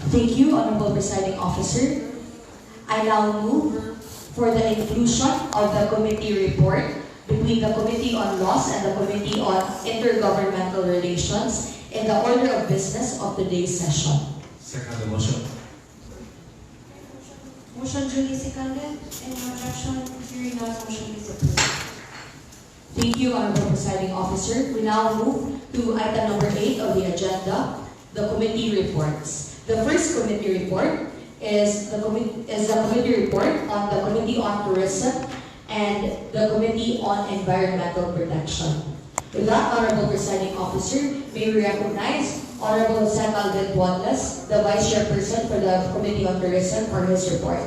Thank you, Honorable Presiding Officer. I now move for the inclusion of the committee report between the Committee on Laws and the Committee on Intergovernmental Relations in the order of business of today's session. Second the motion. Motion duly seconded. Any objection? Hearing none, motion is approved. Thank you, Honorable Presiding Officer. We now move to item number 8 of the agenda, the committee reports. The first committee report is the committee report on the Committee on Tourism and the Committee on Environmental Protection. With that, Honorable Presiding Officer, may we recognize Honorable Jose Calvin Duanles, the Vice Chairperson for the Committee on Tourism, for his report.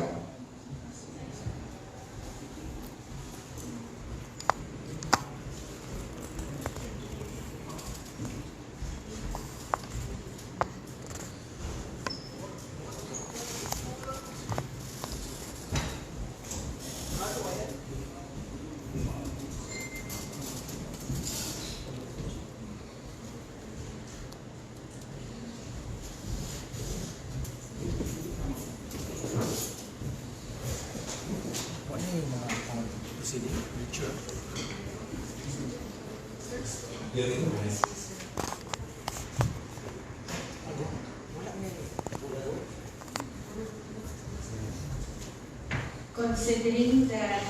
Considering that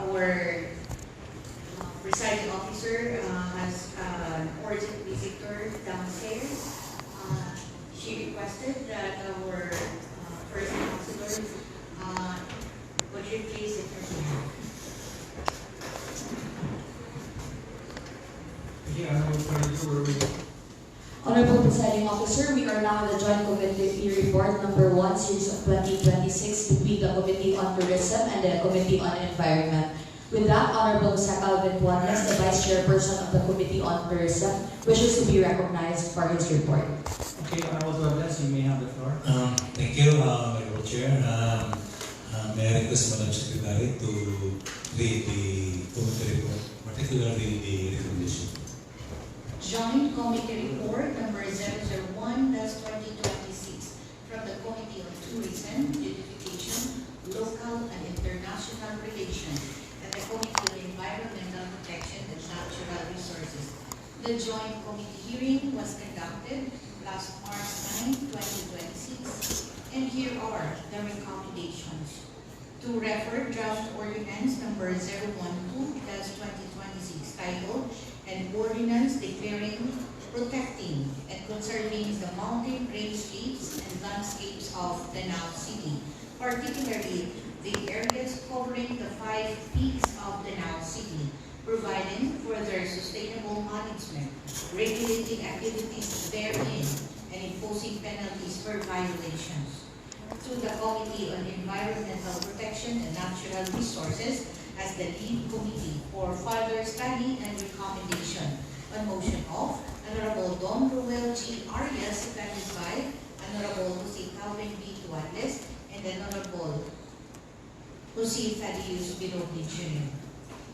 our presiding officer has an urgent visitor downstairs, she requested that our first counselor would you please intervene. Honorable Presiding Officer, we are now in the Joint Committee Report number 1, Series of 2026 between the Committee on Tourism and the Committee on Environment. With that, Honorable Jose Calvin Duanles, the Vice Chairperson of the Committee on Tourism, wishes to be recognized for his report. Okay, Honorable Duanles, you may have the floor. Thank you, Honorable Chair. May I request Madam Secretary to read the committee report, particularly the recommendation. Joint Committee Report number 001-2026 from the Committee on Tourism, Beautification, Local and International Relations, and the Committee on Environmental Protection and Natural Resources. The joint committee hearing was conducted last March 9, 2026, and here are the recommendations. To refer draft ordinance number 012-2026 titled an ordinance declaring, protecting, and conserving the mountain rangescapes and landscapes of Danao City, particularly the areas covering the 5 peaks of Danao City, providing for their sustainable management, regulating activities therein, and imposing penalties for violations. To the Committee on Environmental Protection and Natural Resources as the lead committee for further study and recommendation on motion of Honorable Don Ruel G. Arias, seconded by Honorable Jose Calvin B. Duanles and Honorable Jose Thaddeus Birobli Jr.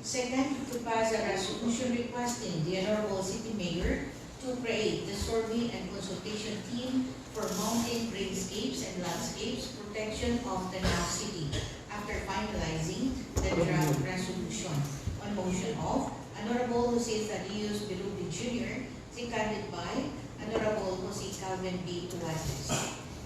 Second, to pass a resolution requesting the Honorable City Mayor to create the survey and consultation team for mountain rangescapes and landscapes protection of the Danao City after finalizing the draft resolution on motion of Honorable Jose Thaddeus Birobli Jr., seconded by Honorable Jose Calvin B. Duanles,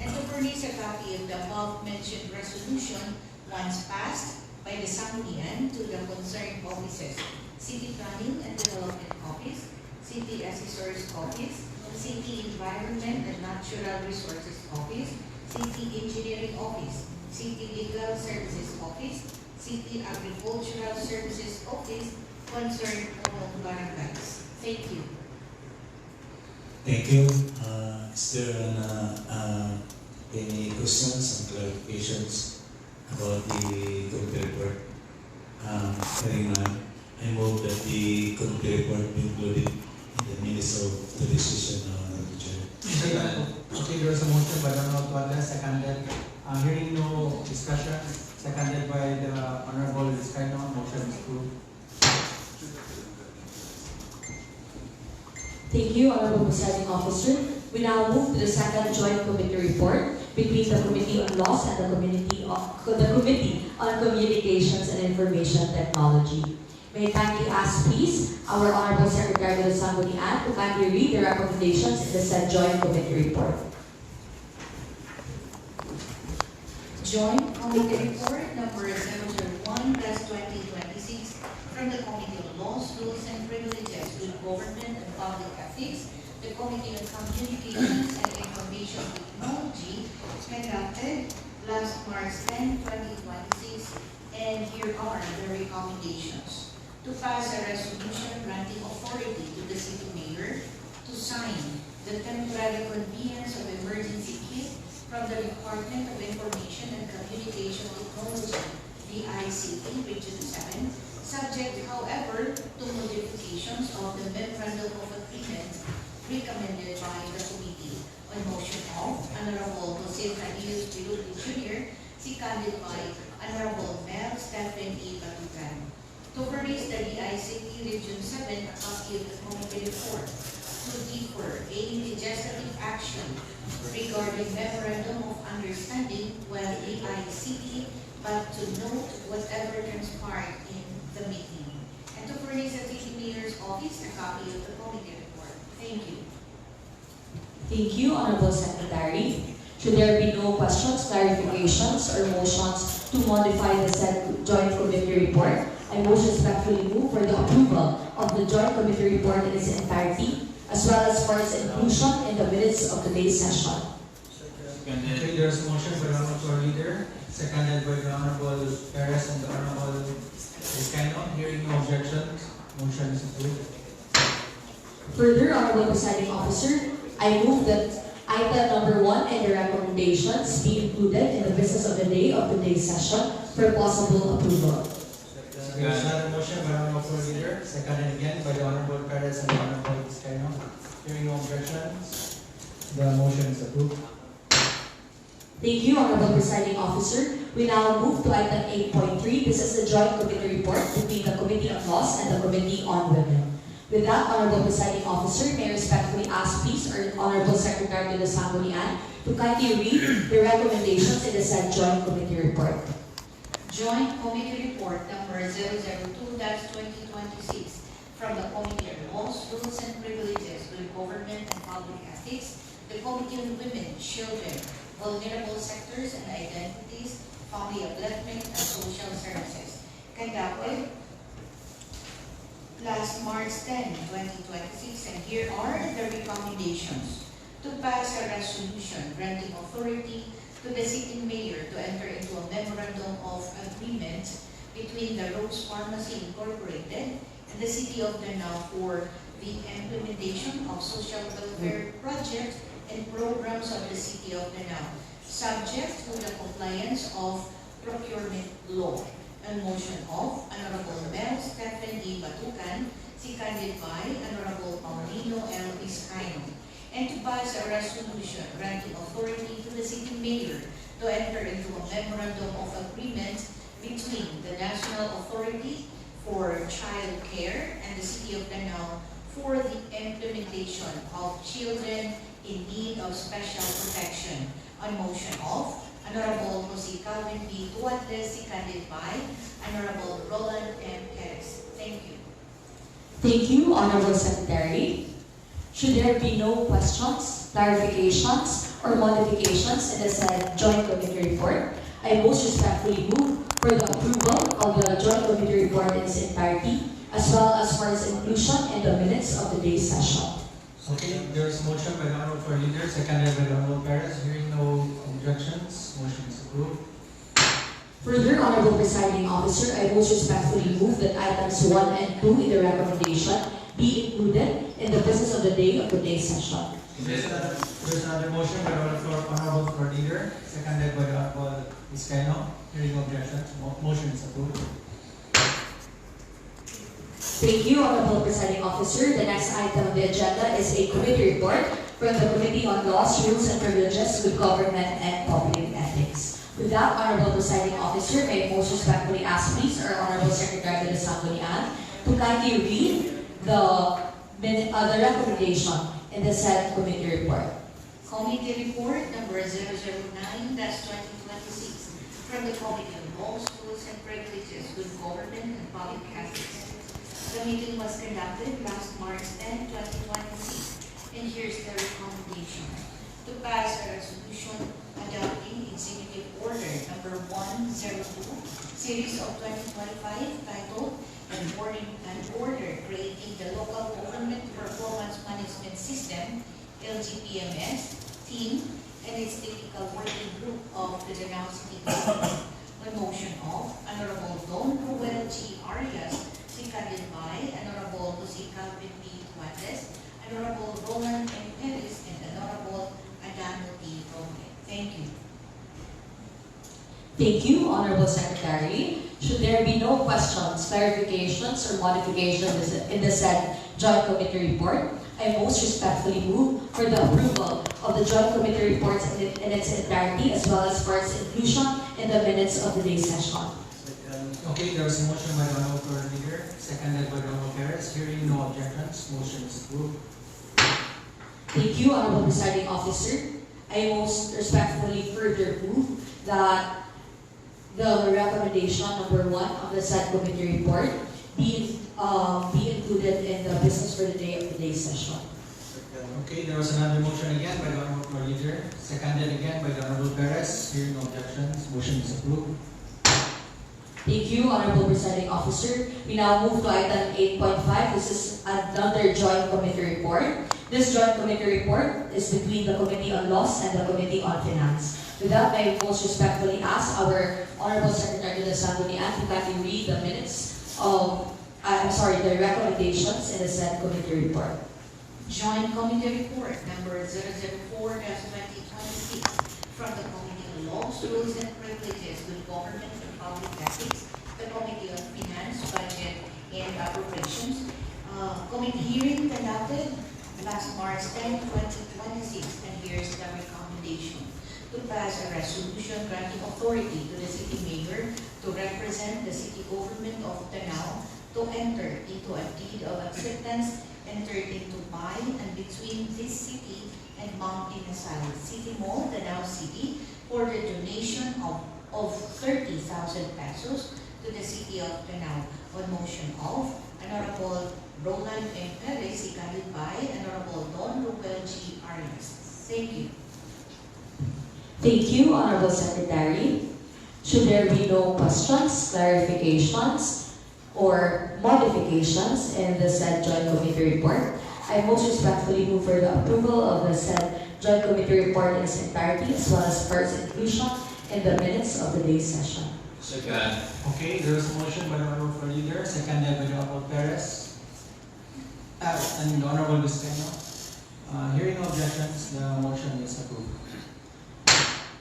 and to furnish a copy of the above-mentioned resolution once passed by the Sanggunian to the concerned offices, City Planning and Development Office, City Assessor's Office, City Environment and Natural Resources Office, City Engineering Office, City Legal Services Office, City Agricultural Services Office, concerned all barangays. Thank you. Thank you. Is there any questions and clarifications about the committee report? Hearing none, I move that the committee report be included in the minutes of today's session, Honorable Chair. Okay, there is a motion by Honorable Duanles, seconded. Hearing no discussion, seconded by the Honorable Vizcaino, motion is approved. Thank you, Honorable Presiding Officer. We now move to the second joint committee report between the Committee on Laws and the Committee on Communications and Information Technology. May I kindly ask, please, our Honorable Secretary of the Sanggunian to kindly read the recommendations in the said Joint Committee Report. Joint Committee Report number 001/2026 from the Committee on Laws, Rules and Privileges, Good Government and Public Ethics, the Committee on Communications and Information Technology, conducted last March 10, 2026, and here are the recommendations. To pass a resolution granting authority to the City Mayor to sign the temporary conveyance of emergency kit from the Department of Information and Communication Technology, DICT, Region 7, subject, however, to modifications of the Memorandum of Agreement recommended by the committee. On motion of Honorable Jose Canius Pilupi Jr., seconded by Honorable Mel Stephen E. Batugan. To furnish the DICT Region 7 a copy of the committee report, to defer any legislative action regarding Memorandum of Understanding while DICT, but to note whatever transpired in the meeting, and to furnish the City Mayor's Office a copy of the committee report. Thank you. Thank you, Honorable Secretary. Should there be no questions, clarifications, or motions to modify the said Joint Committee Report, I most respectfully move for the approval of the Joint Committee Report in its entirety, as well as for its inclusion in the minutes of today's session. Okay, there's a motion by the Honorable Leader, seconded by the Honorable Perez and the Honorable Vizcaino. Hearing no objections, motion is approved. Further, Honorable Presiding Officer, I move that item number 1 and the recommendations be included in the business of the day of today's session for possible approval. There's another motion by the Honorable Leader, seconded again by the Honorable Perez and the Honorable Vizcaino. Hearing no objections, the motion is approved. Thank you, Honorable Presiding Officer. We now move to item 8.3. This is the Joint Committee Report between the Committee on Laws and the Committee on Women. With that, Honorable Presiding Officer, may I respectfully ask, please, our Honorable Secretary to the Sanggunian to kindly read the recommendations in the said Joint Committee Report. Joint Committee Report number 002/2026 from the Committee on Laws, Rules and Privileges, Good Government and Public Ethics, the Committee on Women, Children, Vulnerable Sectors and Identities, Family Upliftment and Social Services, conducted last March 10, 2026, and here are the recommendations. To pass a resolution granting authority to the City Mayor to enter into a Memorandum of Agreement between the Rose Pharmacy Incorporated and the City of Danao for the implementation of social welfare projects and programs of the City of Danao, subject to the compliance of procurement law. On motion of Honorable Mel Stephen E. Batugan, seconded by Honorable Paulino L. Vizcaino, and to pass a resolution granting authority to the City Mayor to enter into a Memorandum of Agreement between the National Authority for Child Care and the City of Danao for the implementation of children in need of special protection. On motion of Honorable Jose Calvin B. Duarte, seconded by Honorable Roland M. Perez. Thank you. Thank you, Honorable Secretary. Should there be no questions, clarifications, or modifications in the said Joint Committee Report, I most respectfully move for the approval of the Joint Committee Report in its entirety, as well as for its inclusion in the minutes of today's session. Okay, there's a motion by the Honorable Leader, seconded by the Honorable Perez. Hearing no objections, motion is approved. Further, Honorable Presiding Officer, I most respectfully move that items 1 and 2 in the recommendation be included in the business of the day of today's session. There's another motion by the Honorable Leader, seconded by the Honorable Vizcaino. Hearing no objections, motion is approved. Thank you, Honorable Presiding Officer. The next item on the agenda is a committee report from the Committee on Laws, Rules and Privileges, Good Government and Public Ethics. With that, Honorable Presiding Officer, may I most respectfully ask, please, our Honorable Secretary to the Sanggunian to kindly read the recommendation in the said committee report. Committee report number 009-2026 from the Committee on Laws, Rules and Privileges, Good Government and Public Ethics. The meeting was conducted last March 10, 2026, and here's the recommendation. To pass a resolution adopting Executive Order number 102, Series of 2025, titled an order creating the Local Government Performance Management System, LGPMS, team and its technical working group of the Danao City Government. On motion of Honorable Don Ruel G. Arias, seconded by Honorable Jose Calvin P. Cuadres, Honorable Roland M. Perez, and Honorable Adano T. Roque. Thank you. Thank you, Honorable Secretary. Should there be no questions, clarifications, or modifications in the said Joint Committee report, I most respectfully move for the approval of the Joint Committee reports in its entirety as well as for its inclusion in the minutes of the day session. Okay, there is a motion by the Honorable Floor Leader, seconded by the Honorable Perez. Hearing no objections, motion is approved. Thank you, Honorable Presiding Officer. I most respectfully further move that the recommendation number 1 of the said committee report be included in the business for the day of the day session. Okay, there was another motion again by the Honorable Floor Leader, seconded again by the Honorable Perez. Hearing no objections, motion is approved. Thank you, Honorable Presiding Officer. We now move to item 8.5. This is another joint committee report. This joint committee report is between the Committee on Laws and the Committee on Finance. With that, I most respectfully ask our Honorable Secretary de Sangguniang to kindly read the minutes of, the recommendations in the said committee report. Joint Committee Report number 004-2026 from the Committee on Laws, Rules and Privileges, Good Government and Public Ethics, the Committee on Finance, Budget and Appropriations. Committee hearing conducted last March 10, 2026, and here's the recommendation. To pass a resolution granting authority to the City Mayor to represent the City Government of Danao to enter into a deed of acceptance entered into by and between this city and Mount Inasal City Mall, Danao City, for the donation of 30,000 pesos to the City of Danao. On motion of Honorable Roland M. Perez, seconded by Honorable Don Ruel G. Arias. Thank you. Thank you, Honorable Secretary. Should there be no questions, clarifications, or modifications in the said Joint Committee report, I most respectfully move for the approval of the said Joint Committee report in its entirety as well as for its inclusion in the minutes of the day session. Second. Okay, there is a motion by the Honorable Floor Leader, seconded by the Honorable Perez and the Honorable Vizcaino. Hearing no objections, the motion is approved.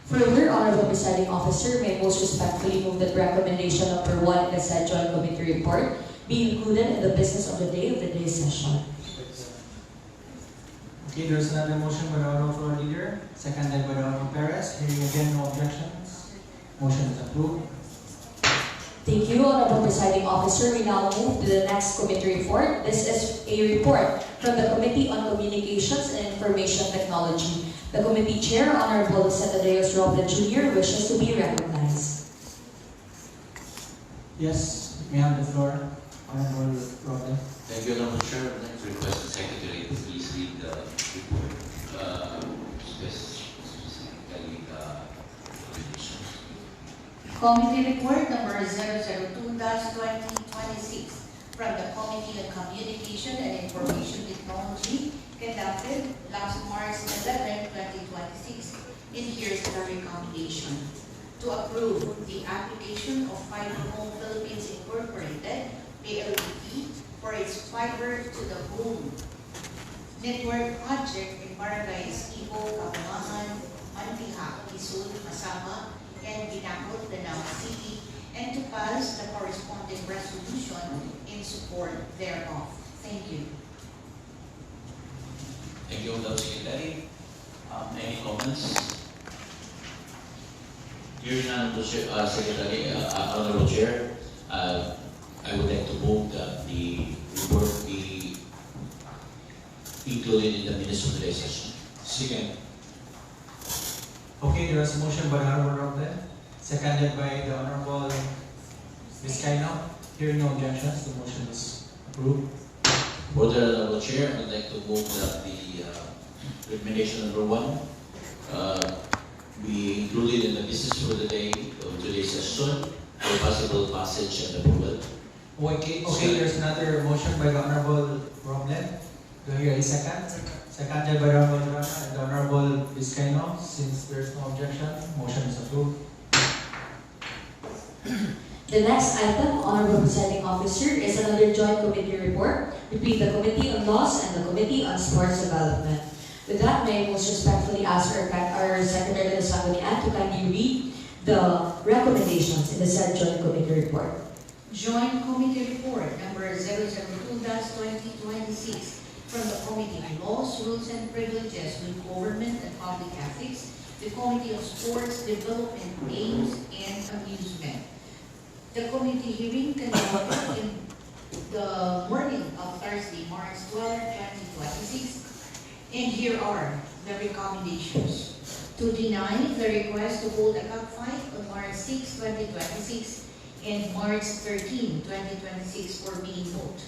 Further, Honorable Presiding Officer, may I most respectfully move that recommendation number 1 in the said Joint Committee report be included in the business of the day session. Okay, there is another motion by the Honorable Floor Leader, seconded by the Honorable Perez. Hearing again no objections, motion is approved. Thank you, Honorable Presiding Officer. We now move to the next committee report. This is a report from the Committee on Communications and Information Technology. The committee chair, Honorable Luceta Deos Roble Jr., wishes to be recognized. Yes, may I have the floor, Honorable Roble. Thank you, Honorable Chair. I'd like to request the Secretary to please read the report, specifically the recommendations. Committee Report number 002-2026 from the Committee on Communication and Information Technology conducted last March 11, 2026. And here's the recommendation. To approve the application of Fiber Home Philippines Incorporated, PLDT, for its Fiber to the Home network project in Barangays Ibo, Kabumahan, Mantiha, Quezon, Masama, and Binakot, Danao City, and to pass the corresponding resolution in support thereof. Thank you. Thank you, Honorable Secretary. Any comments? Hearing none, Honorable Secretary, Honorable Chair, I would like to move that the report be included in the minutes of today's session. Second. Okay, there is a motion by the Honorable Roblen, seconded by the Honorable Vizcaino. Hearing no objections, the motion is approved. For the Honorable Chair, I'd like to move that the recommendation number 1 be included in the business for the day of today's session for possible passage and approval. Okay, there's another motion by the Honorable Roblen. Do I hear a second? Seconded by the Honorable Rana and the Honorable Vizcaino. Since there's no objection, motion is approved. The next item, Honorable Presiding Officer, is another joint committee report between the Committee on Laws and the Committee on Sports Development. With that, may I most respectfully ask our Secretary of the Sanggunian to kindly read the recommendations in the said joint committee report. Joint Committee Report number 002-2026 from the Committee on Laws, Rules and Privileges with Government and Public Ethics, the Committee on Sports Development, Games and Amusement. The committee hearing conducted in the morning of Thursday, March 12, 2026, and here are the recommendations. To deny the request to hold a cockfight on March 6, 2026 and March 13, 2026 for being moved,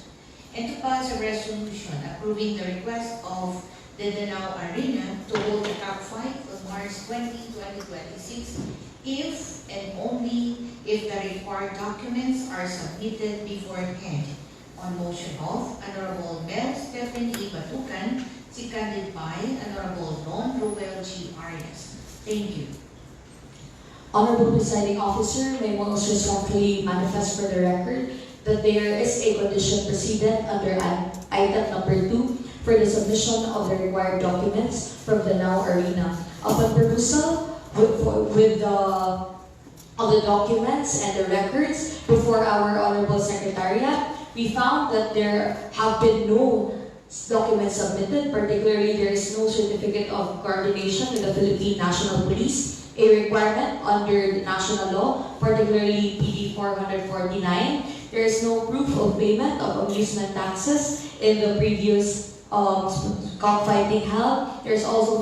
and to pass a resolution approving the request of the Danao Arena to hold a cockfight on March 20, 2026 if and only if the required documents are submitted beforehand. On motion of Honorable Mel Stephanie Batucan, seconded by Honorable Don Roel G. Arias. Thank you. Honorable Presiding Officer, may I most respectfully manifest for the record that there is a condition precedent under item number 2 for the submission of the required documents from the Danao Arena. Upon perusal with the documents and the records before our Honorable Secretariat, we found that there have been no documents submitted. Particularly, there is no certificate of coordination with the Philippine National Police, a requirement under the national law, particularly PD 449. There is no proof of payment of amusement taxes in the previous cockfighting held. There's also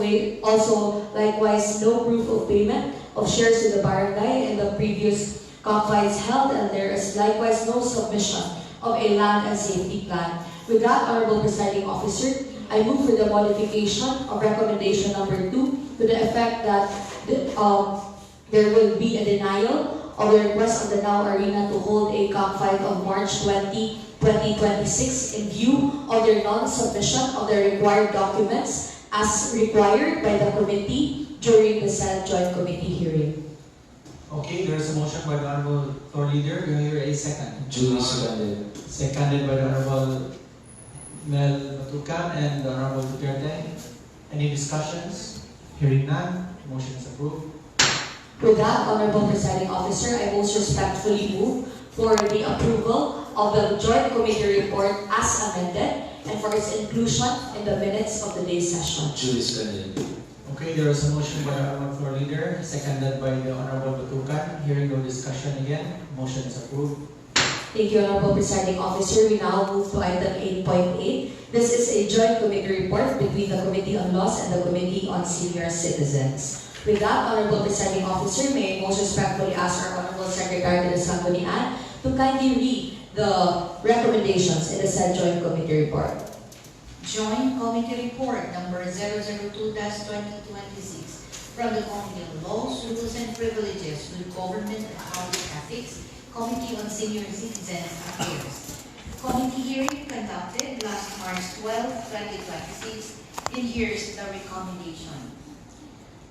likewise no proof of payment of shares to the barangay in the previous cockfights held, and there is likewise no submission of a land and safety plan. With that, Honorable Presiding Officer, I move for the modification of recommendation number 2 to the effect that there will be a denial of the request of the Danao Arena to hold a cockfight on March 20, 2026 in view of their non-submission of the required documents as required by the committee during the said joint committee hearing. Okay, there is a motion by the Honorable Floor Leader. Do I hear a second? Duly seconded. Seconded by the Honorable Mel Batucan and the Honorable Duterte. Any discussions? Hearing none, motion is approved. With that, Honorable Presiding Officer, I most respectfully move for the approval of the joint committee report as amended and for its inclusion in the minutes of the day's session. Duly seconded. Okay, there is a motion by the Honorable Floor Leader, seconded by the Honorable Batucan. Hearing no discussion again, motion is approved. Thank you, Honorable Presiding Officer. We now move to item 8.8. This is a joint committee report between the Committee on Laws and the Committee on Senior Citizens. With that, Honorable Presiding Officer, may I most respectfully ask our Honorable Secretary to the Sanggunian to kindly read the recommendations in the said joint committee report. Joint Committee Report number 002-2026 from the Committee on Laws, Rules and Privileges with Government and Public Ethics, Committee on Senior Citizens Affairs. Committee hearing conducted last March 12, 2026, and here's the recommendation.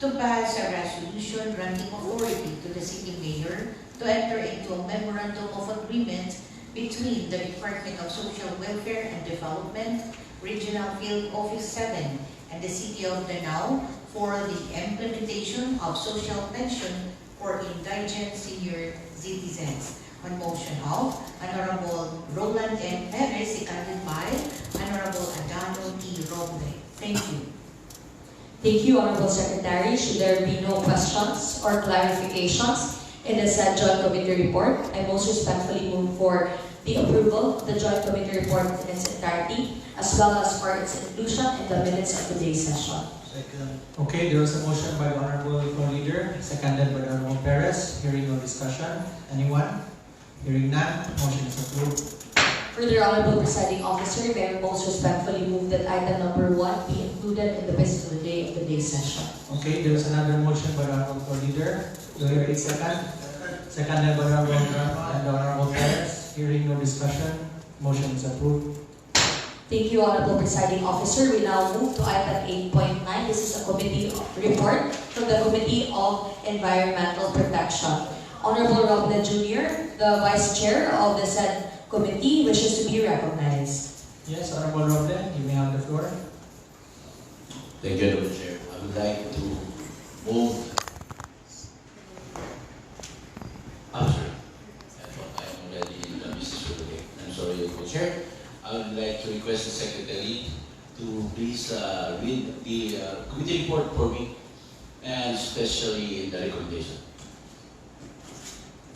To pass a resolution granting authority to the City Mayor to enter into a Memorandum of Agreement between the Department of Social Welfare and Development, Regional Field Office 7, and the City of Danao for the implementation of social pension for indigent senior citizens. On motion of Honorable Roland M. Perez, seconded by Honorable Adano T. Roble. Thank you. Thank you, Honorable Secretary. Should there be no questions or clarifications in the said joint committee report, I most respectfully move for the approval of the Joint Committee report in its entirety, as well as for its inclusion in the minutes of today's session. Okay, there was a motion by the Honorable Floor Leader, seconded by the Honorable Perez. Hearing no discussion. Anyone? Hearing none, motion is approved. Further, Honorable Presiding Officer, may I most respectfully move that item number 1 be included in the business of the day's session. Okay, there is another motion by the Honorable Floor Leader. Do I hear a second? Seconded by the Honorable Drama and the Honorable Perez. Hearing no discussion, motion is approved. Thank you, Honorable Presiding Officer. We now move to item 8.9. This is a committee report from the Committee of Environmental Protection. Honorable Roble Jr., the Vice Chair of the said committee, wishes to be recognized. Yes, Honorable Roble, you may have the floor. Thank you, Honorable Chair. I would like to move. I'm sorry. I thought I am already in the business for the day. I'm sorry, Honorable Chair. I would like to request the Secretary to please read the committee report for me, and especially the recommendation.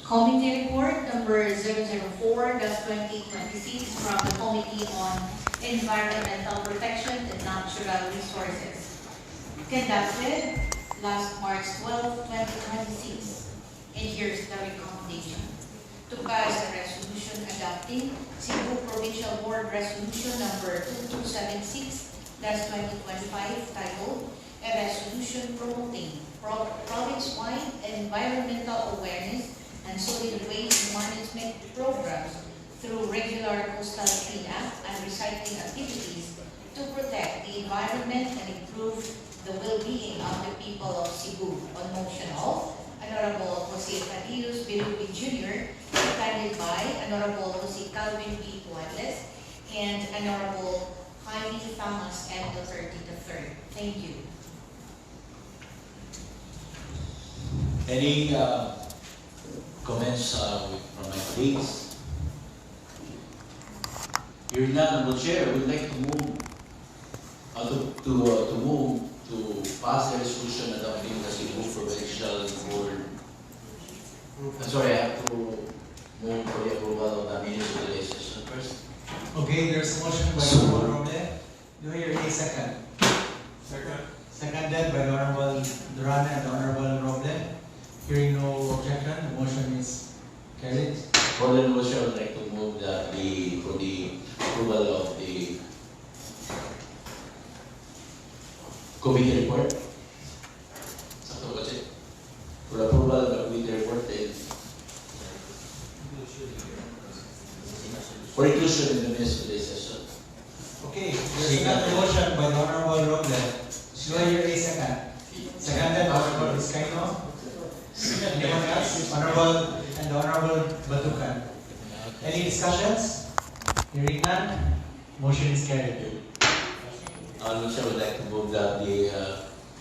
Committee report number 004-2026 from the Committee on Environmental Protection and Natural Resources. Conducted last March 12, 2026. And here's the recommendation. To pass a resolution adopting Cebu Provincial Board Resolution number 2276-2025 titled A Resolution Promoting Province-Wide Environmental Awareness and Solid Waste Management Programs through regular coastal cleanup and recycling activities to protect the environment and improve the well-being of the people of Cebu. On motion of Honorable Jose Carrillos Birubi Jr., seconded by Honorable Jose Calvin B. Puadles and Honorable Jaime Thomas M. Duterte III. Thank you. Any comments from my colleagues? Hearing none, Honorable Chair, I would like to move to pass the resolution adopting the Cebu Provincial Board. I'm sorry, I have to move for the approval of the minutes of today's session first. Okay, there's a motion by Honorable Roble. Do I hear a second? Second. Seconded by the Honorable Durana and the Honorable Roble. Hearing no objection, the motion is carried. For the motion, I would like to move that for the approval of the committee report. Sakto ba siya? For approval of the committee report and for inclusion in the minutes of today's session. Okay, there's another motion by the Honorable Roble. Do I hear a second? Seconded by Honorable Vizcaino. Anyone else? Honorable and the Honorable Batukan. Any discussions? Hearing none, motion is carried. Also, I would like to move that the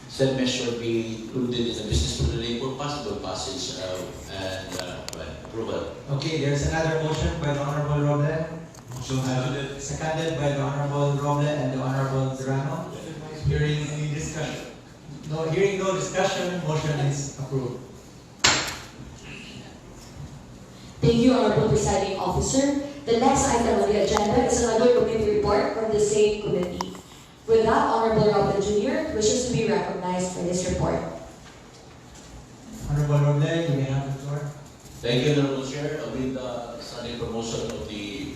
said measure be included in the business for the day for possible passage and approval. Okay, there's another motion by the Honorable Roble. Seconded by the Honorable Roble and the Honorable Durano. Hearing any discussion? No, hearing no discussion, motion is approved. Thank you, Honorable Presiding Officer. The next item on the agenda is another committee report from the same committee. With that, Honorable Roble Jr. wishes to be recognized for this report. Honorable Roble, you may have the floor. Thank you, Honorable Chair. With the sudden promotion of the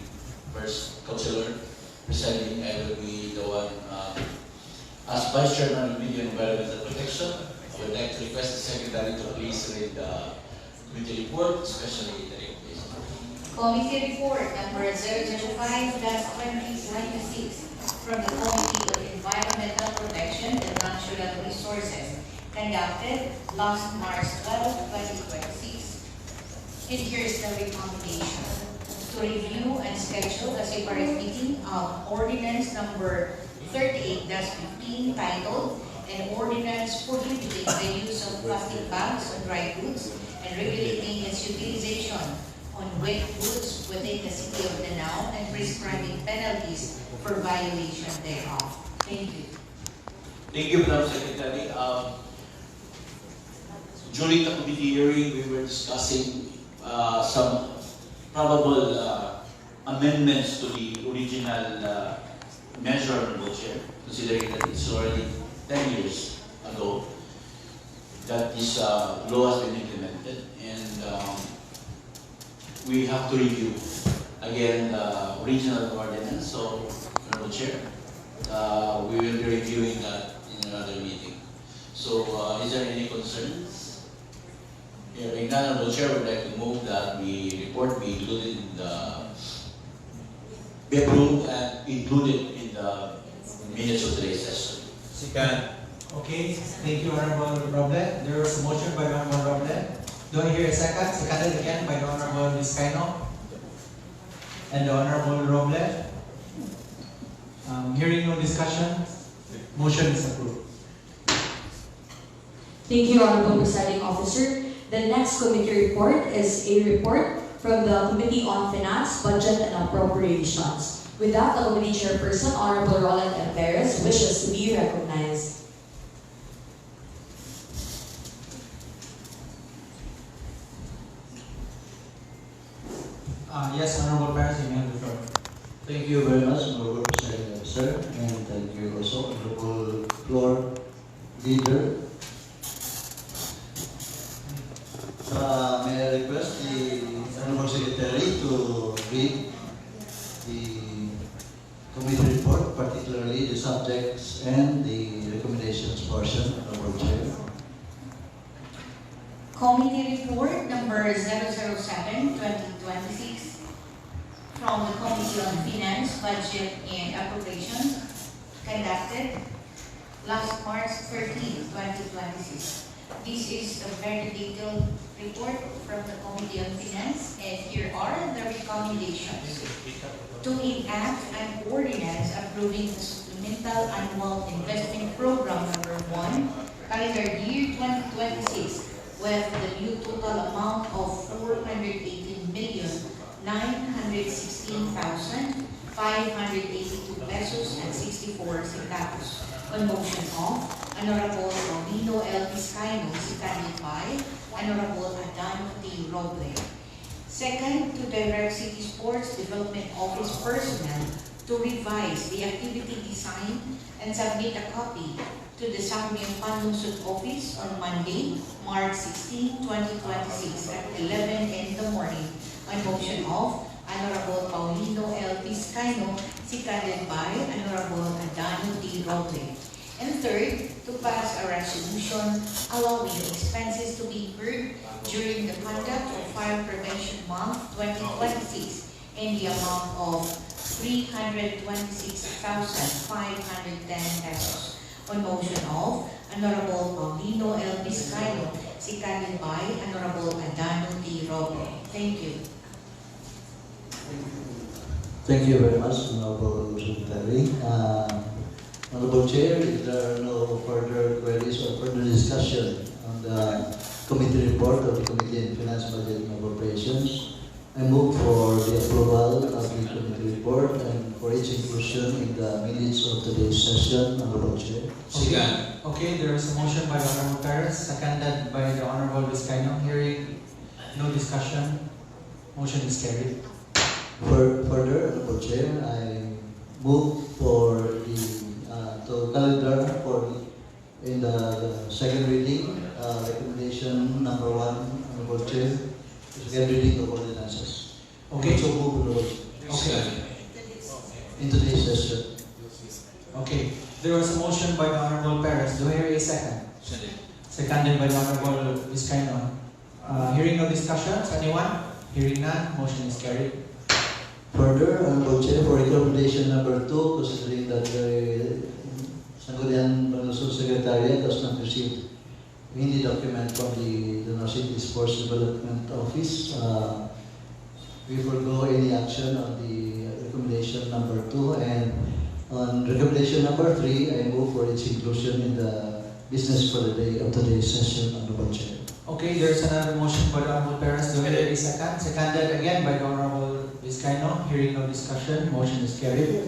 first councilor presiding, I will be the one as Vice Chairman of Media and Environmental Protection. I would like to request the Secretary to please read the committee report, especially the recommendation. Committee report number 005-2026 from the Committee of Environmental Protection and Natural Resources, conducted last March 12, 2026. And here's the recommendation. To review and schedule a separate meeting of Ordinance number 38-15 titled An Ordinance Prohibiting the Use of Plastic Bags on Dry Goods and Regulating its Utilization on Wet Goods within the City of Danao and prescribing penalties for violation thereof. Thank you. Thank you, Madam Secretary. During the committee hearing, we were discussing some probable amendments to the original measure, Honorable Chair, considering that it's already 10 years ago that this law has been implemented, and we have to review again the original ordinance. So, Honorable Chair, we will be reviewing that in another meeting. So, is there any concerns? Hearing none, Honorable Chair, would like to move that the report be included in be approved and included in the minutes of today's session. Second. Okay, thank you, Honorable Roblet. There was a motion by the Honorable Roblet. Do I hear a second? Seconded again by the Honorable Vizcaino and the Honorable Roblet. Hearing no discussion, motion is approved. Thank you, Honorable Presiding Officer. The next committee report is a report from the Committee on Finance, Budget, and Appropriations. With that, the committee chairperson, Honorable Roland M. Perez, wishes to be recognized. Yes, Honorable Perez, you may have the floor. Thank you very much, Honorable Presiding Officer, and thank you also, Honorable Floor Leader. May I request the Honorable Secretary to read the committee report, particularly the subjects and the recommendations portion, Honorable Chair. Committee report number 007-2026 from the Committee on Finance, Budget, and Appropriations conducted last March 13, 2026. This is a very detailed report from the Committee on Finance, and here are the recommendations. To enact an ordinance approving the Supplemental Annual Investment Program number 1, calendar year 2026, with the new total amount of 418,916,582 pesos and 64 centavos. On motion of Honorable Paulino L. Vizcaino, seconded by Honorable Adano T. Roble. Second, to direct City Sports Development Office personnel to revise the activity design and submit a copy to the Sangguniang Panlungsod Office on Monday, March 16, 2026 at 11 in the morning. On motion of Honorable Paulino L. Vizcaino, seconded by Honorable Adano D. Roble. And third, to pass a resolution allowing expenses to be incurred during the conduct of Fire Prevention Month 2026 in the amount of 326,510 pesos. On motion of Honorable Paulino L. Vizcaino, seconded by Honorable Adano D. Roble. Thank you. Thank you very much, Honorable Secretary. Honorable Chair, if there are no further queries or further discussion on the committee report of the Committee on Finance, Budget, and Appropriations, I move for the approval of the committee report and for its inclusion in the minutes of today's session, Honorable Chair. Okay, there is a motion by the Honorable Perez, seconded by the Honorable Vizcaino. Hearing no discussion, motion is carried. Further, Honorable Chair, I move for the to calendar for in the second reading recommendation number 1, Honorable Chair, second reading of ordinances. Okay. So move, Honorable Chair. Okay. In today's session. Okay. There was a motion by the Honorable Perez. Do I hear a second? Seconded by the Honorable Vizcaino. Hearing no discussions, anyone? Hearing none, motion is carried. Further, Honorable Chair, for recommendation number 2, considering that the Sangguniang Panlungsod Secretariat has not received any document from the Danao City Sports Development Office, we forego any action on the recommendation number 2, and on recommendation number 3, I move for its inclusion in the business for the day of today's session, Honorable Chair. Okay, there's another motion by the Honorable Perez. Do I hear a second? Seconded again by the Honorable Vizcaino. Hearing no discussion, motion is carried.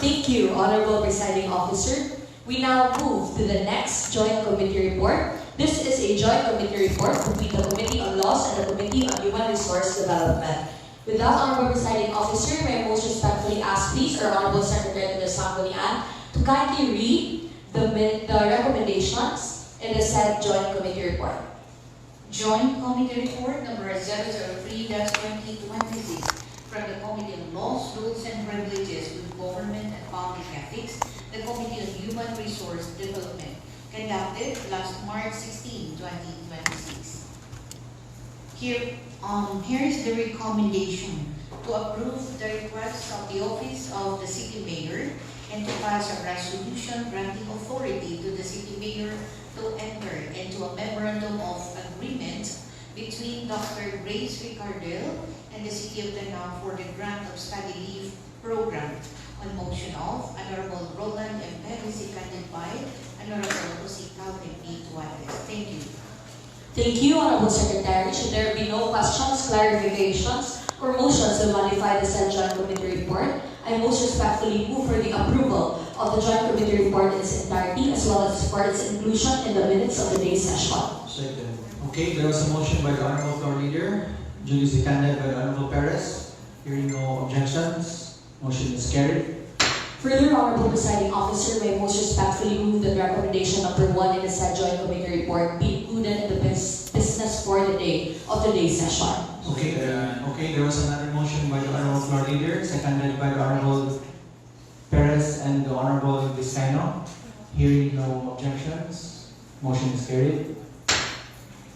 Thank you, Honorable Presiding Officer. We now move to the next joint committee report This is a joint committee report between the Committee on Laws and the Committee on Human Resource Development. With that, Honorable Presiding Officer, may I most respectfully ask, please, our Honorable Secretary to the Sangguniang to kindly read the recommendations in the said joint committee report. Joint Committee Report number 003-2026 from the Committee on Laws, Rules, and Privileges with Government and Public Ethics, the Committee on Human Resource Development, conducted last March 16, 2026. Here is the recommendation to approve the request of the Office of the City Mayor and to pass a resolution granting authority to the City Mayor to enter into a memorandum of agreement between Dr. Grace Ricardel and the City of Danao for the grant of study leave program on motion of Honorable Roland M. Perez, seconded by Honorable Jose Calvin P. Tuates. Thank you. Thank you, Honorable Secretary. Should there be no questions, clarifications, or motions to modify the said joint committee report, I most respectfully move for the approval of the joint committee report in its entirety as well as for its inclusion in the minutes of the day's session. Second. Okay, there was a motion by the Honorable Floor Leader, duly seconded by the Honorable Perez. Hearing no objections, motion is carried. Further, Honorable Presiding Officer, may I most respectfully move that recommendation number 1 in the said joint committee report be included in the business for the day of the day's session. Okay, there was another motion by the Honorable Floor Leader, seconded by the Honorable Perez and the Honorable Vizcaino. Hearing no objections, motion is carried.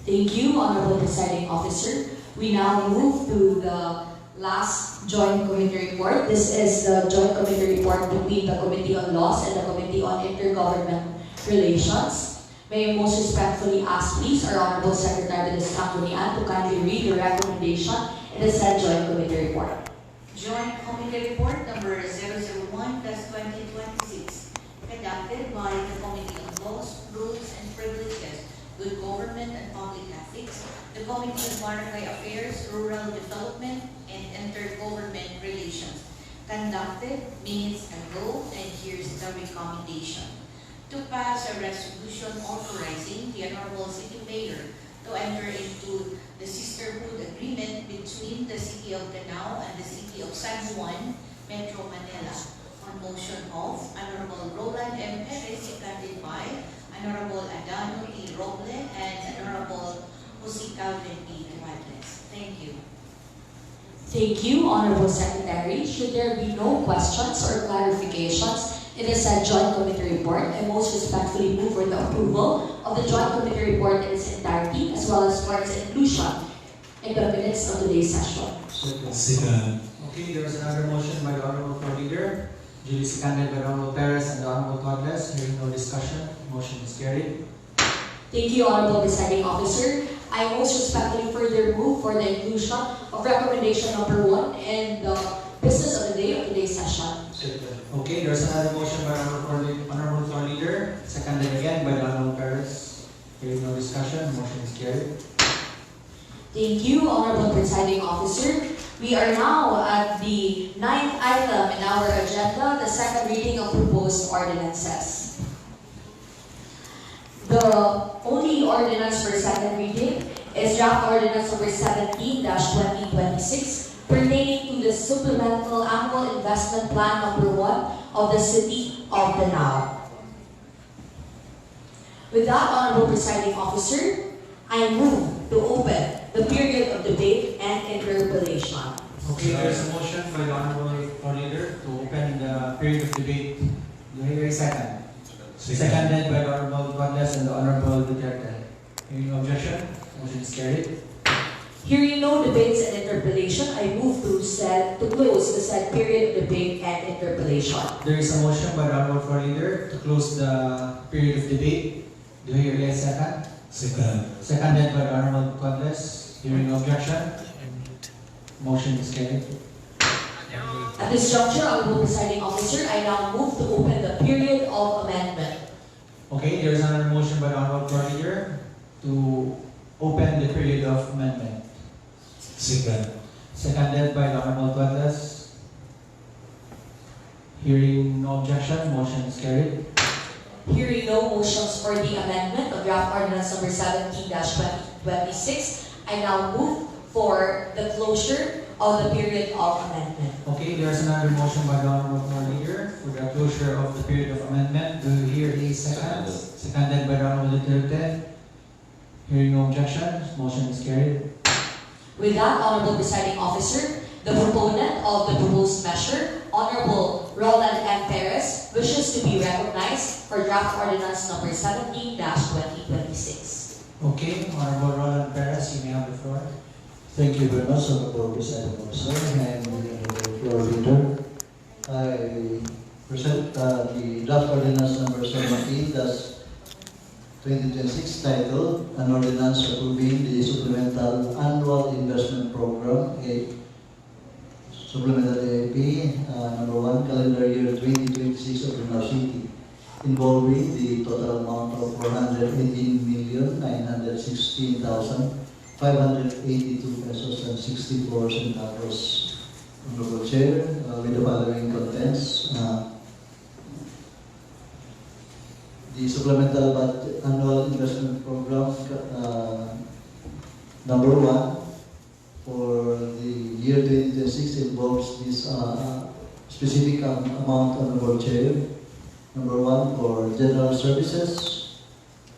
Thank you, Honorable Presiding Officer. We now move to the last joint committee report. This is the joint committee report between the Committee on Laws and the Committee on Intergovernmental Relations. May I most respectfully ask, please, our Honorable Secretary to the Sangguniang to kindly read the recommendation in the said joint committee report. Joint Committee Report number 001-2026, conducted by the Committee on Laws, Rules, and Privileges with Government and Public Ethics, the Committee on Barangay Affairs, Rural Development, and Intergovernment Relations, conducted minutes ago, and here's the recommendation. To pass a resolution authorizing the Honorable City Mayor to enter into the sisterhood agreement between the City of Danao and the City of San Juan, Metro Manila, on motion of Honorable Roland M. Perez, seconded by Honorable Adano T. Roble and Honorable Jose Calvin P. Tuates. Thank you. Thank you, Honorable Secretary. Should there be no questions or clarifications in the said joint committee report, I most respectfully move for the approval of the joint committee report in its entirety as well as for its inclusion in the minutes of today's session. Second. Okay, there was another motion by the Honorable Floor Leader, duly seconded by the Honorable Perez and the Honorable Toddles. Hearing no discussion, motion is carried. Thank you, Honorable Presiding Officer. I most respectfully further move for the inclusion of recommendation number 1 in the business of the day of today's session. Okay, there's another motion by Honorable Floor Leader, seconded again by the Honorable Perez. Hearing no discussion, motion is carried. Thank you, Honorable Presiding Officer. We are now at the 9th item in our agenda, the second reading of proposed ordinances. The only ordinance for second reading is draft ordinance number 17-2026 pertaining to the supplemental annual investment plan number 1 of the City of Danao. With that, Honorable Presiding Officer, I move to open the period of debate and interpellation. Okay, there's a motion by the Honorable Floor Leader to open the period of debate. Do I hear a second? Seconded by the Honorable Toddles and the Honorable Duterte. Hearing no objection, motion is carried. Hearing no debates and interpellation, I move to close the said period of debate and interpellation. There is a motion by the Honorable Floor Leader to close the period of debate. Do I hear a second? Second. Seconded by the Honorable Toddles. Hearing no objection, motion is carried. At this juncture, Honorable Presiding Officer, I now move to open the period of amendment. Okay, there is another motion by the Honorable Floor Leader to open the period of amendment. Second. Seconded by the Honorable Toddles. Hearing no objection, motion is carried. Hearing no motions for the amendment of draft ordinance number 17-2026, I now move for the closure of the period of amendment. Okay, there's another motion by the Honorable Floor Leader for the closure of the period of amendment. Do you hear a second? Seconded by the Honorable Duterte. Hearing no objection, motion is carried. With that, Honorable Presiding Officer, the proponent of the proposed measure, Honorable Roland M. Perez, wishes to be recognized for draft ordinance number 17-2026. Okay, Honorable Roland Perez, you may have the floor. Thank you very much, Honorable Presiding Officer and the Honorable Floor Leader. I present the draft ordinance number 17-2026 titled An Ordinance Approving the Supplemental Annual Investment Program, Supplemental AIP number 1, calendar year 2026 of Lanao City, involving the total amount of 418,916,582 pesos and 64 centavos. Honorable Chair, with the following contents. The Supplemental Annual Investment Program number 1 for the year 2026 involves this specific amount, Honorable Chair. Number 1 for General Services,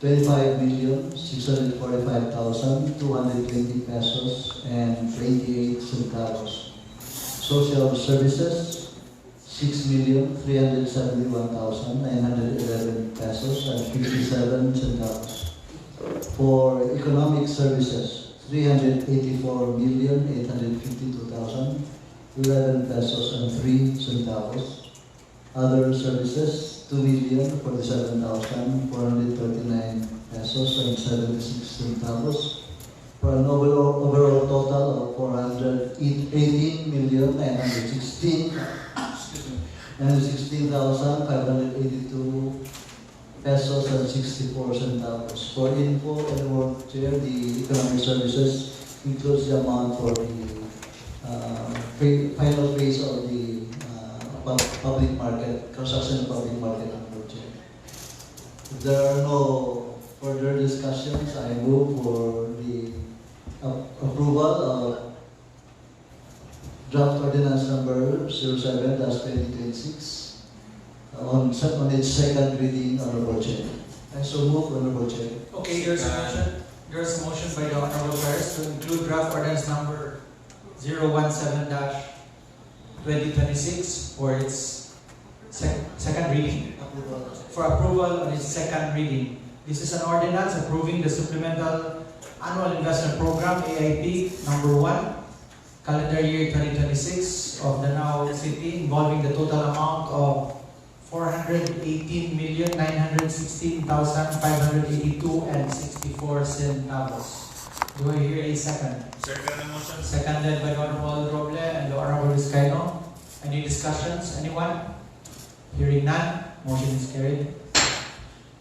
25,645,220 pesos and 28 centavos. Social Services, 6,371,911 pesos and 57 centavos. For Economic Services, 384,852,011 pesos and 3 centavos. Other services, 2,047,439 pesos and 76 centavos. For an overall total of 418,582 pesos and 64 centavos. For info and work chair, the economic services includes the amount for the final phase of the public market, construction public market project. If there are no further discussions, I move for the approval of draft ordinance number 07-2026 on its second reading, Honorable Chair. I so move, Honorable Chair. Okay, there's a motion. There's a motion by the Honorable Perez to include draft ordinance number 017-2026 for its second reading. For approval on its second reading. This is an ordinance approving the Supplemental Annual Investment Program, AIP number 1, calendar year 2026 of Lanao City, involving the total amount of 418,916,582 and 64 centavos. Do I hear a second? Second motion. Seconded by the Honorable Roble and the Honorable Vizcaino. Any discussions? Anyone? Hearing none, motion is carried.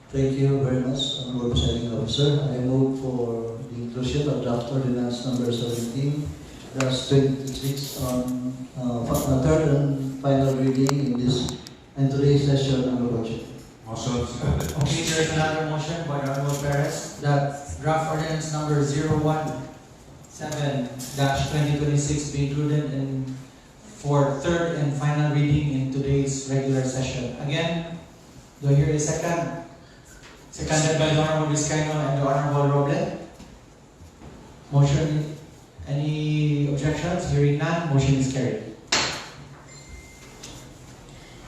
Thank you very much, Honorable Presiding Officer. I move for the inclusion of draft ordinance number 17-2026 on third and final reading in today's session, Honorable Chair. Motion. Okay, there's another motion by the Honorable Perez that draft ordinance number 017-2026 be included for third and final reading in today's regular session. Again, do I hear a second? Seconded by the Honorable Vizcaino and the Honorable Roble. Motion, any objections? Hearing none, motion is carried.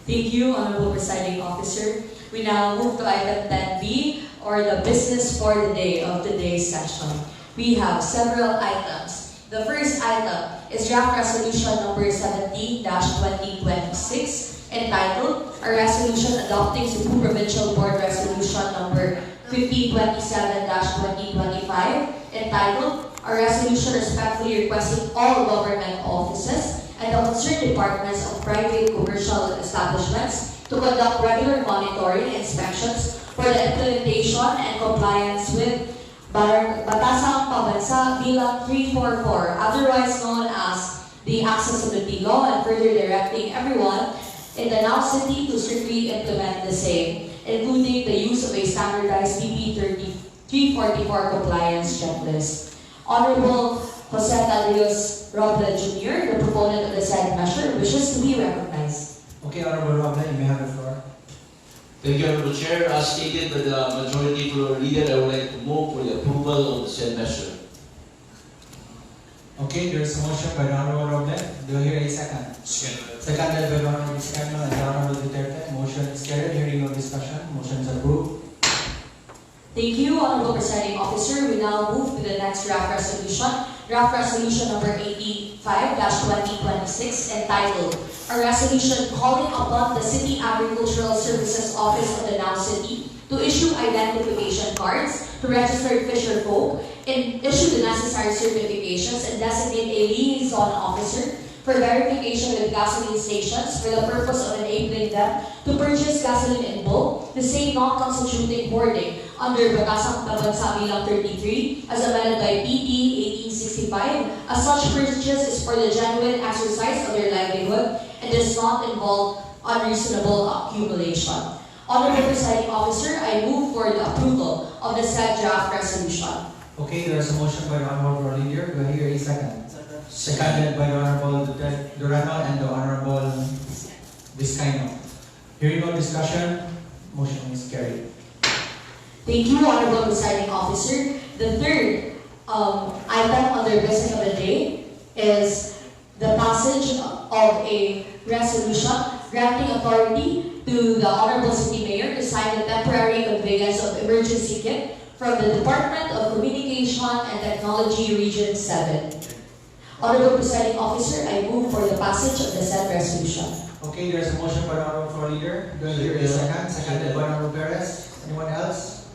Thank you, Honorable Presiding Officer. We now move to item 10B, or the business for the day of today's session. We have several items. The first item is draft resolution number 17-2026, entitled A Resolution Adopting Cebu Provincial Board Resolution number 5027-2025, entitled A Resolution Respectfully Requesting All Government Offices and the concerned departments of private commercial establishments to conduct regular monitoring inspections for the implementation and compliance with Batasang Pambansa Bilang 344, otherwise known as the Accessibility Law, and further directing everyone in the Lanao City to strictly implement the same. including the use of a standardized BP 344 compliance checklist. Honorable Jose Tadrios Roble Jr., the proponent of the said measure, wishes to be recognized. Okay, Honorable Roble, you may have the floor. Thank you, Honorable Chair. As stated by the Majority Floor Leader, I would like to move for the approval of the said measure. Okay, there is a motion by the Honorable Roble. Do I hear a second? Seconded by the Honorable Vizcaino and the Honorable Duterte. Motion is carried. Hearing no discussion, motion is approved. Thank you, Honorable Presiding Officer. We now move to the next draft resolution. Draft resolution number 85-2026, entitled, "A Resolution Calling Upon the City Agricultural Services Office of the Now City to issue identification cards to registered fisher folk and issue the necessary certifications and designate a liaison officer for verification with gasoline stations for the purpose of enabling them to purchase gasoline in bulk, the same non-constituting hoarding under Batasang Tabansa Bilang 33 as amended by PD 1865, as such purchase is for the genuine exercise of their livelihood and does not involve unreasonable accumulation." Honorable Presiding Officer, I move for the approval of the said draft resolution. Okay, there is a motion by the Honorable Floor Leader. Do I hear a second? Seconded by the Honorable Durano and the Honorable Vizcaino. Hearing no discussion, motion is carried. Thank you, Honorable Presiding Officer. The third item under business of the day is the passage of a resolution granting authority to the Honorable City Mayor to sign the temporary conveyance of emergency kit from the Department of Communication and Technology Region 7. Honorable Presiding Officer, I move for the passage of the said resolution. Okay, there is a motion by the Honorable Floor Leader. Do I hear a second? Seconded by Honorable Perez. Anyone else?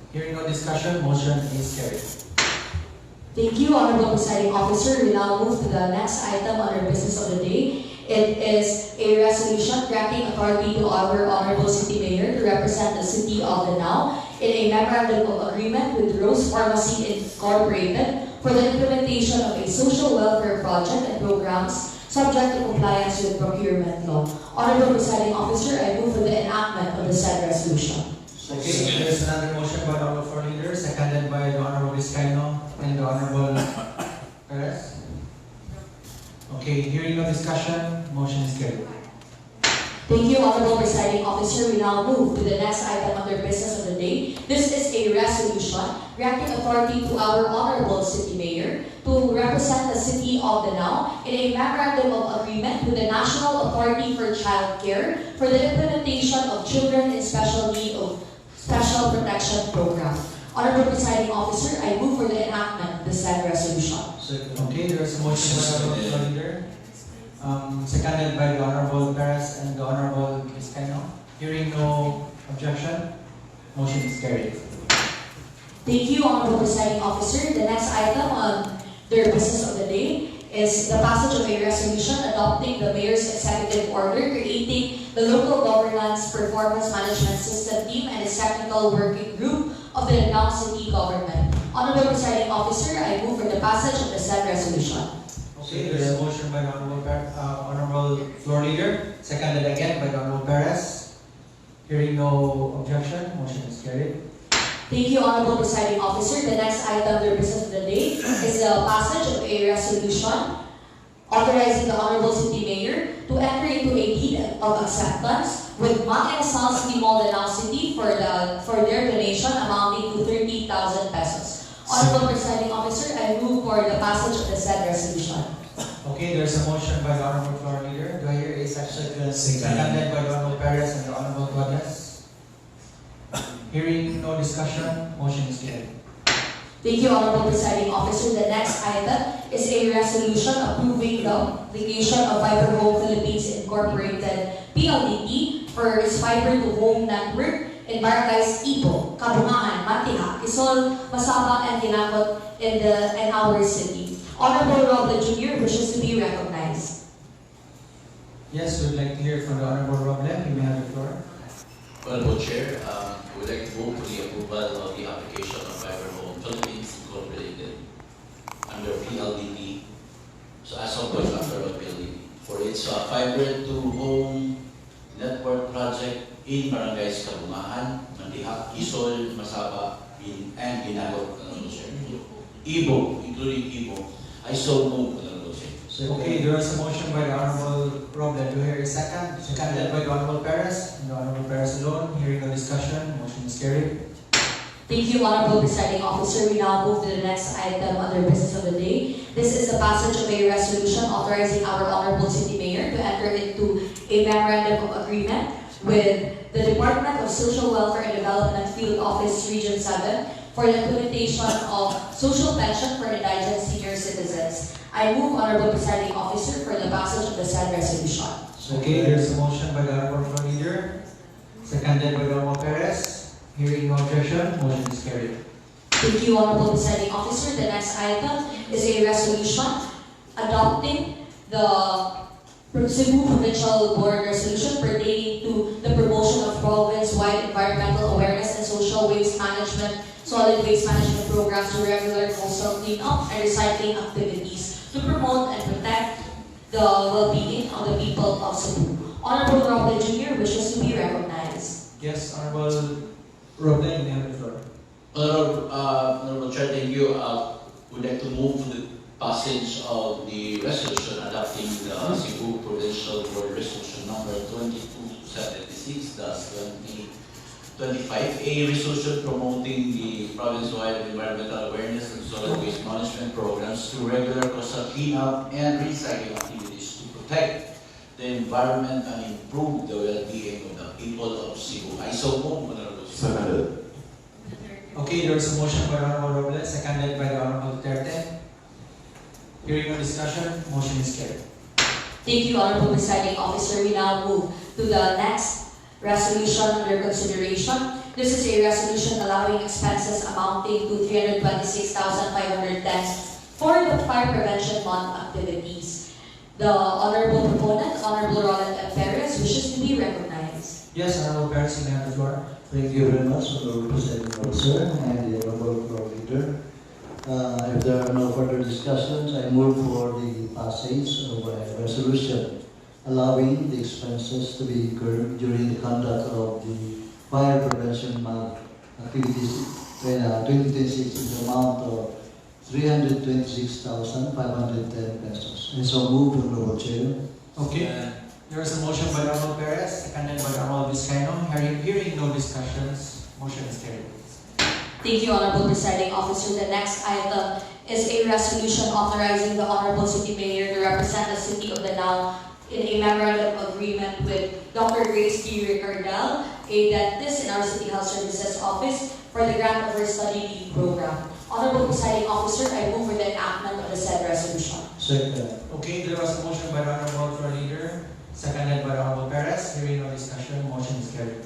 Hearing no discussion, motion is carried. Thank you, Honorable Presiding Officer. We now move to the next item under business of the day. It is a resolution granting authority to our Honorable City Mayor to represent the City of Danao in a memorandum of agreement with Rose Pharmacy Incorporated for the implementation of a social welfare project and programs subject to compliance with procurement law. Honorable Presiding Officer, I move for the enactment of the said resolution. Okay, there is another motion by the Honorable Floor Leader, seconded by the Honorable Vizcaino and the Honorable Perez. Okay, hearing no discussion, motion is carried. Thank you, Honorable Presiding Officer. We now move to the next item under business of the day. This is a resolution granting authority to our Honorable City Mayor to represent the City of Danao in a memorandum of agreement with the National Authority for Child Care for the implementation of Children in Special Need of Special Protection Program. Honorable Presiding Officer, I move for the enactment of the said resolution. Okay, there is a motion by the Honorable Floor Leader, seconded by the Honorable Perez and the Honorable Vizcaino. Hearing no objection, motion is carried. Thank you, Honorable Presiding Officer. The next item on their business of the day is the passage of a resolution adopting the Mayor's Executive Order creating the Local Governance Performance Management System Team and its Technical Working Group of the Danao City Government. Honorable Presiding Officer, I move for the passage of the said resolution. Okay, there is a motion by the Honorable Floor Leader, seconded again by the Honorable Perez. Hearing no objection, motion is carried. Thank you, Honorable Presiding Officer. The next item under business of the day is the passage of a resolution authorizing the Honorable City Mayor to enter into a deed of acceptance with Mang Inasal City Mall, Danao City for their donation amounting to 30,000 pesos. Honorable Presiding Officer, I move for the passage of the said resolution. Okay, there's a motion by the Honorable Floor Leader. Do I hear a second? Seconded by the Honorable Perez and the Honorable Duenas. Hearing no discussion, motion is carried. Thank you, Honorable Presiding Officer. The next item is a resolution approving the application of Fiber Home Philippines Incorporated PLDT for its fiber to home network in barangays Ipo, Kabungahan, Matiha, Quezon, Masabang, and Tinacot in our city. Honorable Roble Jr. wishes to be recognized. Yes, we'd like to hear from the Honorable Roble. You may have the floor. Honorable Chair, we would like to move for the approval of the application of Fiber Home Philippines Incorporated under PLDT. So as of under PLDT for its fiber to home network project in Barangays Kabungahan, Mandihak, Quezon, Masaba, and Binagot, Honorable Chair. Ibo, including Ibo. I so move, Honorable Chair. Okay, there is a motion by the Honorable Roblen. Do I hear a second? Seconded by the Honorable Perez. And the Honorable Perez alone. Hearing no discussion, motion is carried. Thank you, Honorable Presiding Officer. We now move to the next item under business of the day. This is the passage of a resolution authorizing our Honorable City Mayor to enter into a memorandum of agreement with the Department of Social Welfare and Development Field Office Region 7 for the implementation of social pension for indigent senior citizens. I move, Honorable Presiding Officer, for the passage of the said resolution. Okay, there is a motion by the Honorable Floor Leader. Seconded by the Honorable Perez. Hearing no objection, motion is carried. Thank you, Honorable Presiding Officer. The next item is a resolution adopting the Cebu Provincial Board resolution pertaining to the promotion of province-wide environmental awareness and social waste management, solid waste management programs to regular coastal cleanup and recycling activities to promote and protect the well-being of the people of Cebu. Honorable Roblen Jr. wishes to be recognized. Yes, Honorable Roblen, you have the floor. Honorable Chair, thank you. Would like to move to the passage of the resolution adopting the Cebu Provincial Board Resolution number 2276-2025, a resolution promoting the province-wide environmental awareness and solid waste management programs to regular coastal cleanup and recycling activities to protect the environment and improve the well-being of the people of Cebu. I so move, Honorable Chair. Okay, there is a motion by the Honorable Roblen, seconded by the Honorable Duterte. Hearing no discussion, motion is carried. Thank you, Honorable Presiding Officer. We now move to the next resolution under consideration. This is a resolution allowing expenses amounting to 326,510 for the Fire Prevention Month activities. The Honorable Proponent, Honorable Roland M. Perez, wishes to be recognized. Yes, Honorable Perez, you may have the floor. Thank you very much, Honorable Presiding Officer and the Honorable Floor Leader. If there are no further discussions, I move for the passage of a resolution allowing the expenses to be incurred during the conduct of the Fire Prevention Month activities 2026 in the amount of 326,510 pesos. And so move, Honorable Chair. Okay. There is a motion by the Honorable Perez, seconded by the Honorable Vizcaino. Hearing no discussions, motion is carried. Thank you, Honorable Presiding Officer. The next item is a resolution authorizing the Honorable City Mayor to represent the City of Danao in a memorandum agreement with Dr. Grace T. Ricardel, a dentist in our City Health Services Office, for the grant of her study leave program. Honorable Presiding Officer, I move for the enactment of the said resolution. Second. Okay, there was a motion by the Honorable Floor Leader, seconded by the Honorable Perez. Hearing no discussion, motion is carried.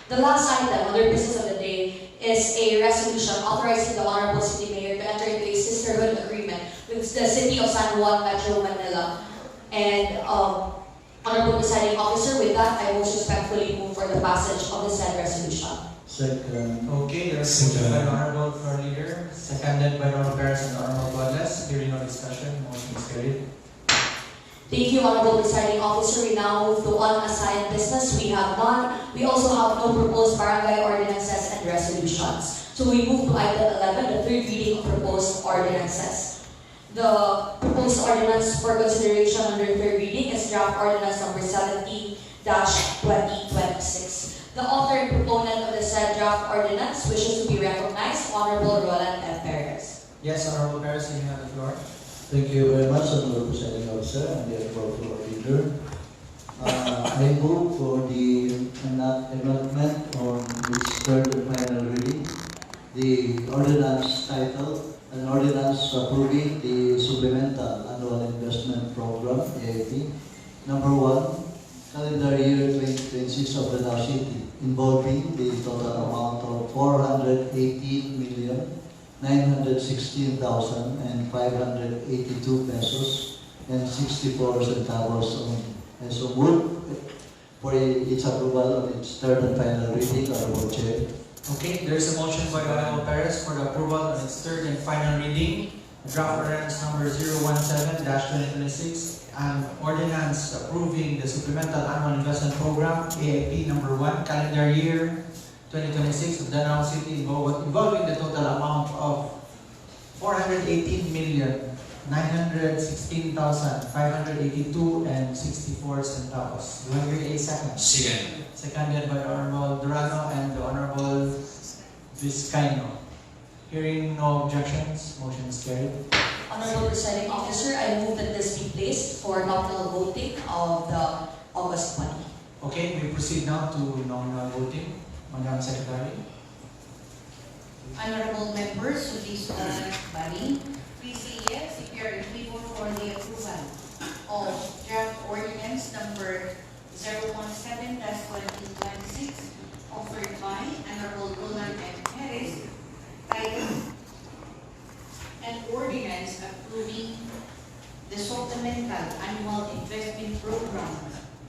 The last item under business of the day is a resolution authorizing the Honorable City Mayor to enter into a sisterhood agreement with the City of San Juan, Metro Manila. And Honorable Presiding Officer, with that, I most respectfully move for the passage of the said resolution. Second. Okay, there is a motion by the Honorable Floor Leader, seconded by the Honorable Perez and the Honorable Guadales. Hearing no discussion, motion is carried. Thank you, Honorable Presiding Officer. We now move to unassigned business. We have none. We also have no proposed barangay ordinances and resolutions. So we move to item 11, the third reading of proposed ordinances. The proposed ordinance for consideration under third reading is draft ordinance number 17-2026. The author and proponent of the said draft ordinance wishes to be recognized, Honorable Roland M. Perez. Yes, Honorable Perez, you have the floor. Thank you very much, Honorable Presiding Officer and the Honorable Floor Leader. I move for the enactment on its third and final reading. The ordinance titled, an ordinance approving the Supplemental Annual Investment Program, AIP, number 1, calendar year 2026 of Danao City, involving the total amount of 418,916,582 pesos and 64 centavos only. And so move for its approval on its third and final reading, Honorable Chair. Okay, there is a motion by the Honorable Perez for the approval on its third and final reading, draft ordinance number 017-2026, an ordinance approving the Supplemental Annual Investment Program, AIP number 1, calendar year 2026 of Danao City involving the total amount of 418,916,582 and 64 centavos. Do I hear a second? Second. Seconded by the Honorable Durano and the Honorable Vizcaino. Hearing no objections, motion is carried. Honorable Presiding Officer, I move that this be placed for nominal voting of the August 20. Okay, we proceed now to nominal voting. Madam Secretary. Honorable members of this body, please say yes if you are in favor for the approval of draft ordinance number 017-2026 offered by Honorable Roland M. Perez, titled an ordinance approving the Supplemental Annual Investment Program,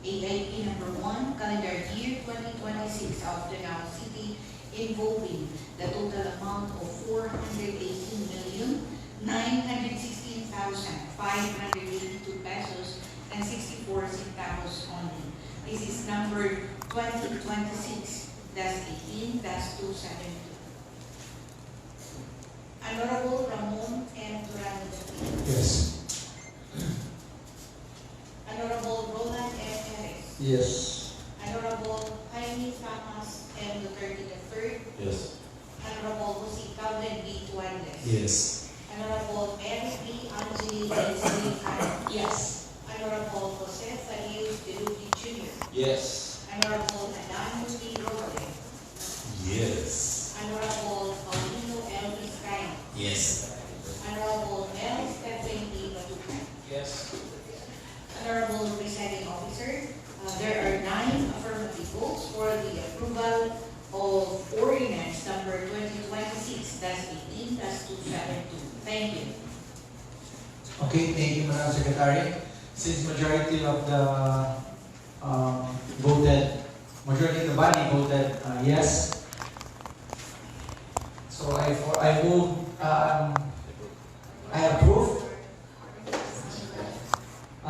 AIP number 1, calendar year 2026 of Danao City, involving the total amount of 418,916,582 pesos and 64 centavos only. This is number 2026-18-272. Honorable Ramon M. Durano. Yes. Honorable Roland M. Perez. Yes. Honorable Jaime Thomas M. Duterte III. Yes. Honorable Jose Calvin B. Duandes. Yes. Honorable Mary B. Angeli Delgado. Yes. Honorable Jose Farias Delupi Jr. Yes. Honorable Adan B. Robles. Yes. Honorable Paulino L. Vizcaino. Yes. Honorable Mel Stephen E. Batucan. Yes. Honorable Presiding Officer, there are 9 affirmative votes for the approval of ordinance number 2026-18-272. Thank you. Okay, thank you, Madam Secretary. Since majority of the majority of the body voted yes, so I move, I approve.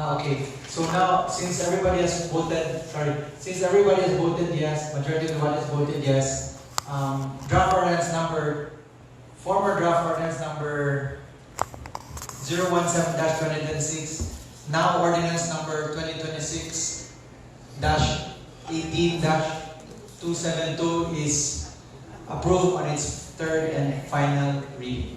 Okay, so now since everybody has voted yes, majority of the body has voted yes, former draft ordinance number 017-2026, now ordinance number 2026-18-272 is approved on its third and final reading.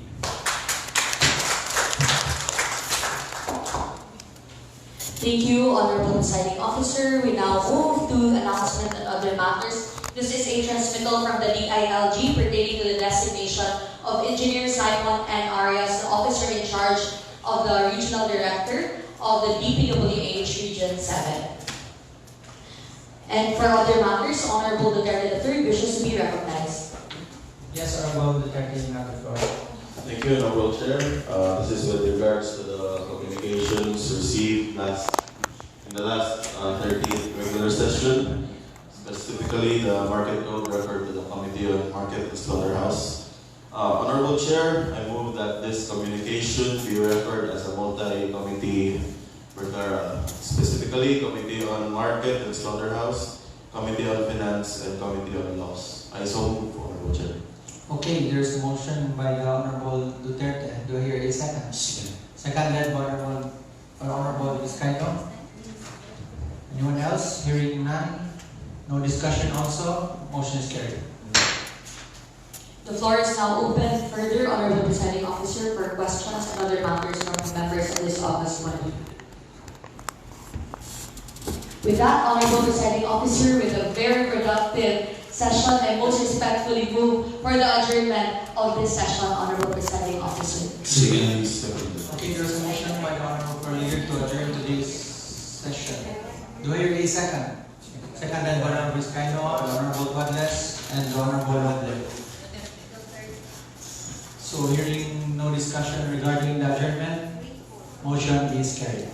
Thank you, Honorable Presiding Officer. We now move to announcement and other matters. This is a transmittal from the DILG pertaining to the designation of Engineer Simon N. Arias, the officer in charge of the Regional Director of the DPWH Region 7. And for other matters, Honorable Duterte III wishes to be recognized. Yes, Honorable Duterte, you have the floor. Thank you, Honorable Chair. This is with regards to the communications received in the last 13th regular session, specifically the market code referred to the Committee on Market and Slaughterhouse. Honorable Chair, I move that this communication be referred as a multi-committee referral, specifically Committee on Market and Slaughterhouse, Committee on Finance, and Committee on Laws. I so move, Honorable Chair. Okay, there's a motion by the Honorable Duterte. Do I hear a second? Seconded by Honorable Vizcaino. Anyone else? Hearing none. No discussion also. Motion is carried. The floor is now open further, Honorable Presiding Officer, for questions and other matters from members of this August 20. With that, Honorable Presiding Officer, with a very productive session, I most respectfully move for the adjournment of this session, Honorable Presiding Officer. Second. Okay, there's a motion by the Honorable Leader to adjourn today's session. Do I hear a second? Seconded by Honorable Vizcaino, the Honorable Duandes, and the Honorable Wadley. So hearing no discussion regarding the adjournment, motion is carried.